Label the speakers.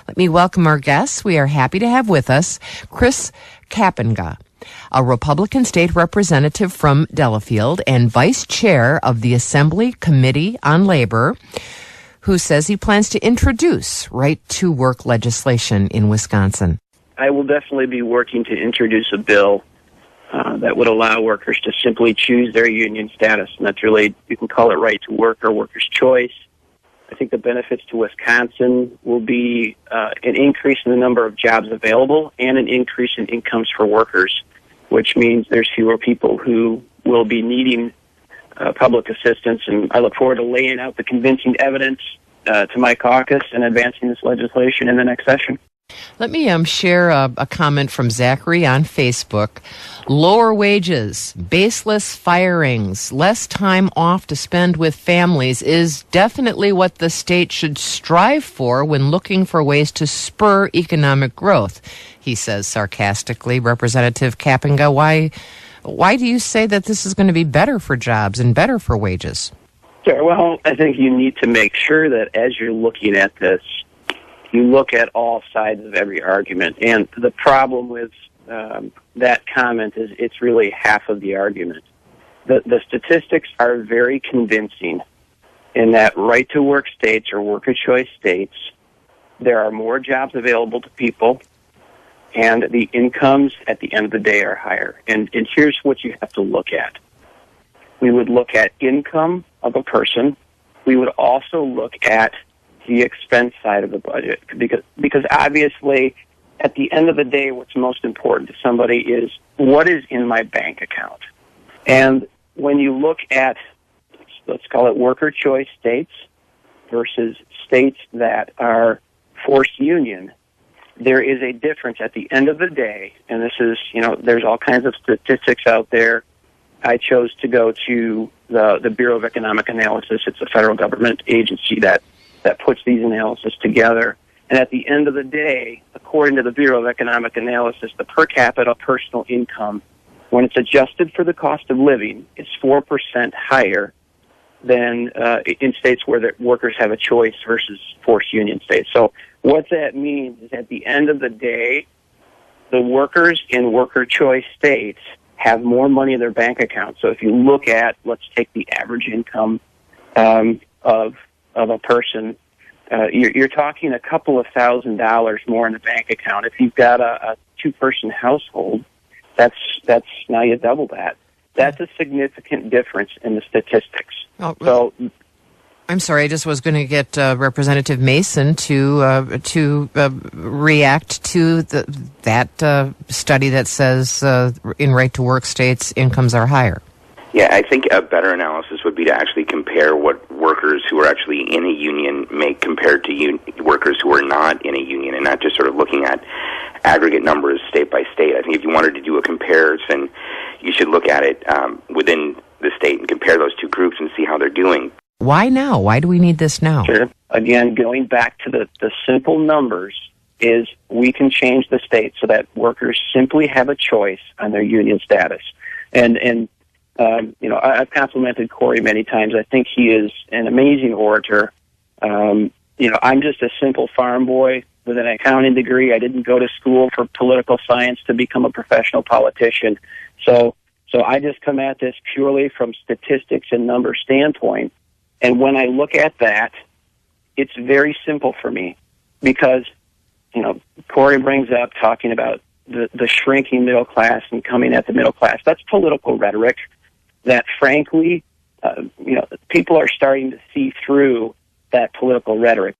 Speaker 1: Let me welcome our guests. We are happy to have with us Chris Kapenga, a Republican state representative from Delafield and vice chair of the Assembly Committee on Labor, who says he plans to introduce right-to-work legislation in Wisconsin.
Speaker 2: I will definitely be working to introduce a bill that would allow workers to simply choose their union status. And that's really, you can call it right to work or workers' choice. I think the benefits to Wisconsin will be an increase in the number of jobs available and an increase in incomes for workers, which means there's fewer people who will be needing public assistance. And I look forward to laying out the convincing evidence to my caucus and advancing this legislation in the next session.
Speaker 1: Let me share a comment from Zachary on Facebook. Lower wages, baseless firings, less time off to spend with families is definitely what the state should strive for when looking for ways to spur economic growth, he says sarcastically. Representative Kapenga, why do you say that this is going to be better for jobs and better for wages?
Speaker 2: Sure. Well, I think you need to make sure that as you're looking at this, you look at all sides of every argument. And the problem with that comment is it's really half of the argument. The statistics are very convincing in that right-to-work states or worker-choice states, there are more jobs available to people, and the incomes at the end of the day are higher. And here's what you have to look at. We would look at income of a person. We would also look at the expense side of the budget, because obviously at the end of the day what's most important to somebody is what is in my bank account. And when you look at, let's call it worker choice states versus states that are forced union, there is a difference at the end of the day. And this is, there's all kinds of statistics out there. I chose to go to the Bureau of Economic Analysis. It's a federal government agency that puts these analysis together. And at the end of the day, according to the Bureau of Economic Analysis, the per capita personal income, when it's adjusted for the cost of living, is 4% higher than in states where the workers have a choice versus forced union states. So what that means is at the end of the day, the workers in worker choice states have more money in their bank account. So if you look at, let's take the average income of a person, you're talking a couple of $1,000s more in the bank account. If you've got a two-person household, that's now you double that. That's a significant difference in the statistics. Oh, so,
Speaker 1: I'm sorry, I just was going to get Representative Mason to react to that study that says in right-to-work states incomes are higher.
Speaker 3: Yeah, I think a better analysis would be to actually compare what workers who are actually in a union make compared to workers who are not in a union, and not just sort of looking at aggregate numbers state by state. I think if you wanted to do a comparison, you should look at it within the state and compare those two groups and see how they're doing.
Speaker 1: Why now? Why do we need this now?
Speaker 2: Sure. Again, going back to the simple numbers, is we can change the state so that workers simply have a choice on their union status. And I've complimented Cory many times. I think he is an amazing orator. I'm just a simple farm boy with an accounting degree. I didn't go to school for political science to become a professional politician. So I just come at this purely from statistics and number standpoint. And when I look at that, it's very simple for me because, Cory brings up talking about the shrinking middle class and coming at the middle class. That's political rhetoric that, frankly, people are starting to see through that political rhetoric.